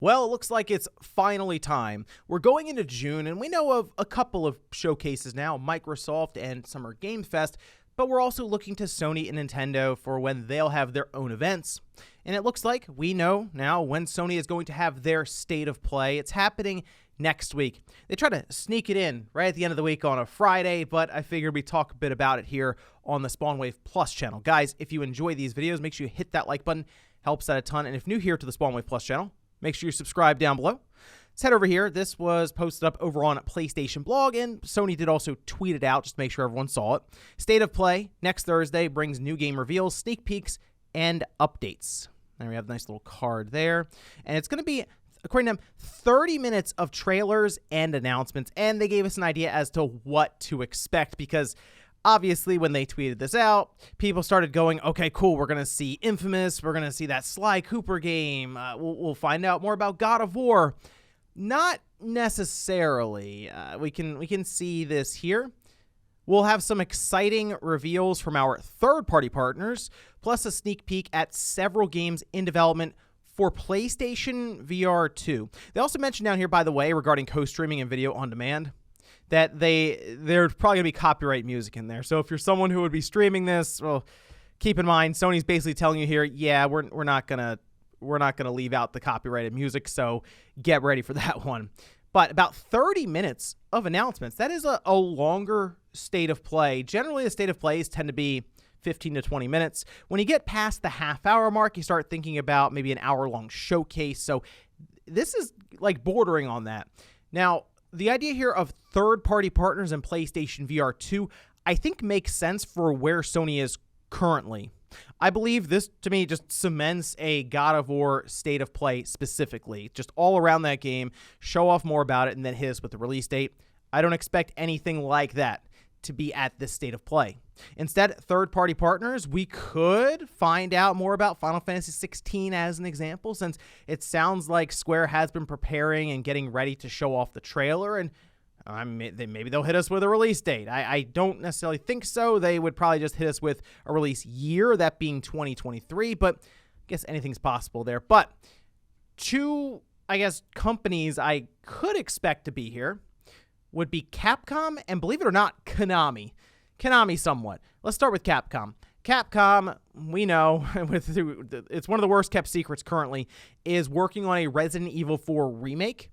Well, it looks like it's finally time. We're going into June, and we know of a couple of showcases now, Microsoft and Summer Game Fest, but we're also looking to Sony and Nintendo for when they'll have their own events. And it looks like we know now when Sony is going to have their State of Play. It's happening next week. They try to sneak it in right at the end of the week on a Friday, but I figured we'd talk a bit about it here on the SpawnWave Plus channel. Guys, if you enjoy these videos, make sure you hit that like button. Helps out a ton. And if new here to the SpawnWave Plus channel, make sure you subscribe down below. Let's head over here. This was posted up over on PlayStation blog, and Sony did also tweet it out just to make sure everyone saw it. State of Play next Thursday brings new game reveals, sneak peeks, and updates. There we have a nice little card there. And it's going to be, according to them, 30 minutes of trailers and announcements. And they gave us an idea as to what to expect because obviously, when they tweeted this out, people started going, okay, cool, we're going to see Infamous, we're going to see that Sly Cooper game, we'll find out more about God of War. Not necessarily. We can see this here. We'll have some exciting reveals from our third-party partners, plus a sneak peek at several games in development for PlayStation VR 2. They also mentioned down here, by the way, regarding co-streaming and video on demand, that there's probably going to be copyright music in there. So if you're someone who would be streaming this, well, keep in mind, Sony's basically telling you here, yeah, we're not going to leave out the copyrighted music, so get ready for that one. But about 30 minutes of announcements. That is a longer State of Play. Generally, the State of Plays tend to be 15 to 20 minutes. When you get past the half-hour mark, you start thinking about maybe an hour-long showcase. So this is like bordering on that. Now, the idea here of third-party partners in PlayStation VR 2, I think makes sense for where Sony is currently. I believe this, to me, just cements a God of War State of Play specifically. Just all around that game, show off more about it, and then hit us with the release date. I don't expect anything like that to be at this State of Play. Instead, third-party partners, we could find out more about Final Fantasy 16 as an example, since it sounds like Square has been preparing and getting ready to show off the trailer, and maybe they'll hit us with a release date. I don't necessarily think so. They would probably just hit us with a release year, that being 2023, but I guess anything's possible there. But two, I guess, companies I could expect to be here would be Capcom and, believe it or not, Konami. Konami somewhat. Let's start with Capcom. Capcom, we know, it's one of the worst kept secrets currently, is working on a Resident Evil 4 remake.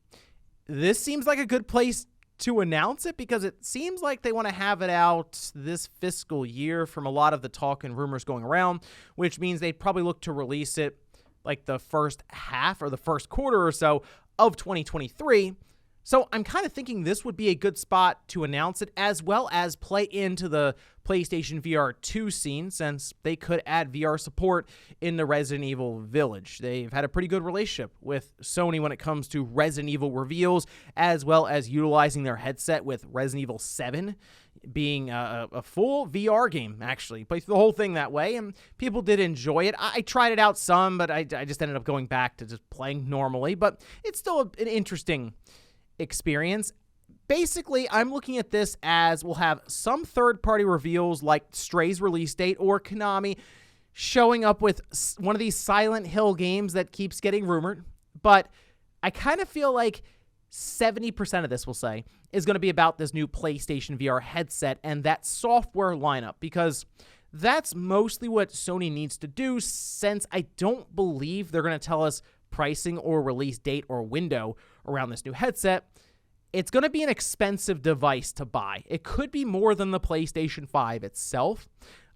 This seems like a good place to announce it because it seems like they want to have it out this fiscal year from a lot of the talk and rumors going around, which means they'd probably look to release it like the first half or the first quarter or so of 2023. So I'm kind of thinking this would be a good spot to announce it, as well as play into the PlayStation VR 2 scene, since they could add VR support in the Resident Evil Village. They've had a pretty good relationship with Sony when it comes to Resident Evil reveals, as well as utilizing their headset with Resident Evil 7 being a full VR game, actually. Played through the whole thing that way, and people did enjoy it. I tried it out some, but I just ended up going back to just playing normally, but it's still an interesting experience. Basically, I'm looking at this as we'll have some third-party reveals like Stray's release date or Konami showing up with one of these Silent Hill games that keeps getting rumored. But I kind of feel like 70% of this, we'll say, is going to be about this new PlayStation VR headset and that software lineup, because that's mostly what Sony needs to do, since I don't believe they're going to tell us pricing or release date or window around this new headset. It's going to be an expensive device to buy. It could be more than the PlayStation 5 itself.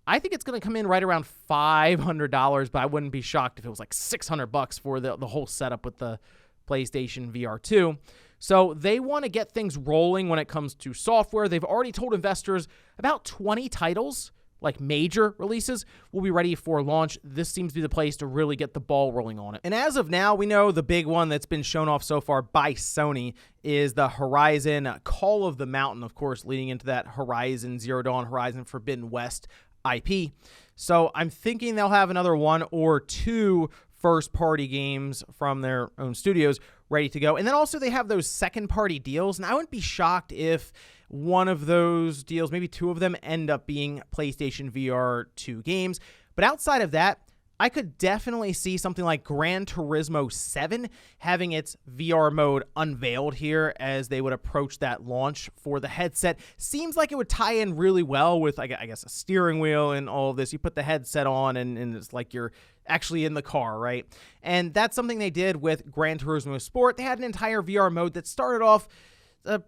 I think it's going to come in right around $500, but I wouldn't be shocked if it was like $600 for the whole setup with the PlayStation VR 2. So they want to get things rolling when it comes to software. They've already told investors about 20 titles, like major releases, will be ready for launch. This seems to be the place to really get the ball rolling on it. And as of now, we know the big one that's been shown off so far by Sony is the Horizon Call of the Mountain, of course, leading into that Horizon Zero Dawn, Horizon Forbidden West IP. So I'm thinking they'll have another one or two first-party games from their own studios ready to go. And then also they have those second-party deals, and I wouldn't be shocked if one of those deals, maybe two of them, end up being PlayStation VR 2 games. But outside of that, I could definitely see something like Gran Turismo 7 having its VR mode unveiled here as they would approach that launch for the headset. Seems like it would tie in really well with, I guess, a steering wheel and all of this. You put the headset on and it's like you're actually in the car, right? And that's something they did with Gran Turismo Sport. They had an entire VR mode that started off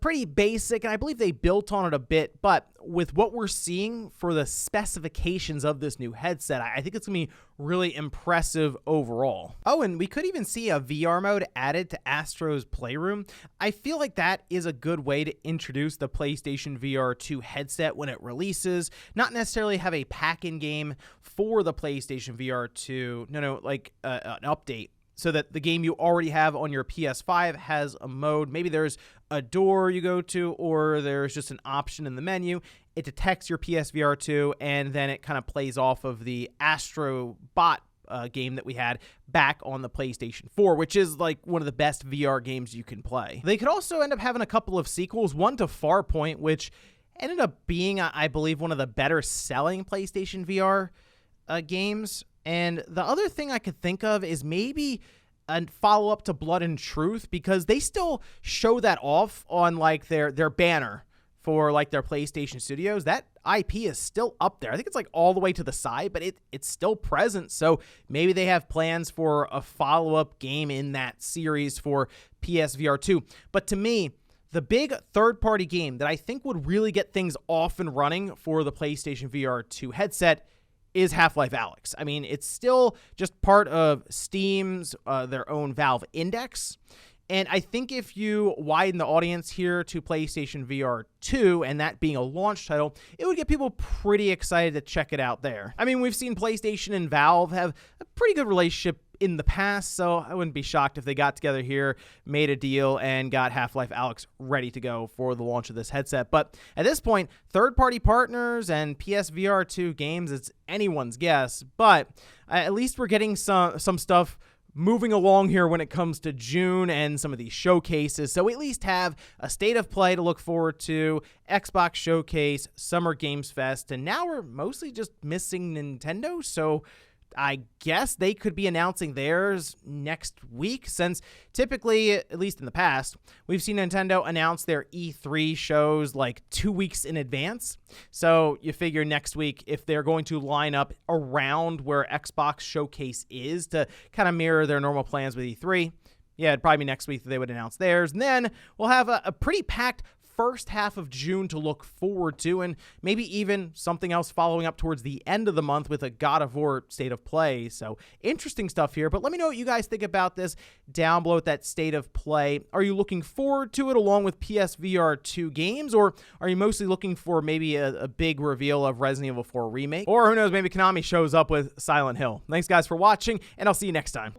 pretty basic, and I believe they built on it a bit, but with what we're seeing for the specifications of this new headset, I think it's going to be really impressive overall. Oh, and we could even see a VR mode added to Astro's Playroom. I feel like that is a good way to introduce the PlayStation VR 2 headset when it releases, not necessarily have a pack-in game for the PlayStation VR 2, like an update, so that the game you already have on your PS5 has a mode. Maybe there's a door you go to, or there's just an option in the menu. It detects your PSVR 2, and then it kind of plays off of the Astro Bot game that we had back on the PlayStation 4, which is like one of the best VR games you can play. They could also end up having a couple of sequels, one to Farpoint, which ended up being, I believe, one of the better selling PlayStation VR games. And the other thing I could think of is maybe a follow-up to Blood and Truth, because they still show that off on like their banner for like their PlayStation Studios. That IP is still up there. I think it's like all the way to the side, but it's still present. So maybe they have plans for a follow-up game in that series for PSVR 2. But to me, the big third-party game that I think would really get things off and running for the PlayStation VR 2 headset is Half-Life Alyx. I mean, it's still just part of Steam's, their own Valve Index. And I think if you widen the audience here to PlayStation VR 2, and that being a launch title, it would get people pretty excited to check it out there. I mean, we've seen PlayStation and Valve have a pretty good relationship in the past, so I wouldn't be shocked if they got together here, made a deal, and got Half-Life Alyx ready to go for the launch of this headset. But at this point, third-party partners and PSVR 2 games, it's anyone's guess, but at least we're getting some stuff moving along here when it comes to June and some of these showcases. So we at least have a state of play to look forward to, Xbox Showcase, Summer Games Fest, and now we're mostly just missing Nintendo, so I guess they could be announcing theirs next week, since typically, at least in the past, we've seen Nintendo announce their E3 shows like 2 weeks in advance. So you figure next week, if they're going to line up around where Xbox Showcase is to kind of mirror their normal plans with E3, yeah, it'd probably be next week that they would announce theirs. And then we'll have a pretty packed first half of June to look forward to, and maybe even something else following up towards the end of the month with a God of War state of play. So interesting stuff here, but let me know what you guys think about this down below at that state of play. Are you looking forward to it along with PSVR 2 games, or are you mostly looking for maybe a big reveal of Resident Evil 4 Remake? Or who knows, maybe Konami shows up with Silent Hill. Thanks guys for watching, and I'll see you next time.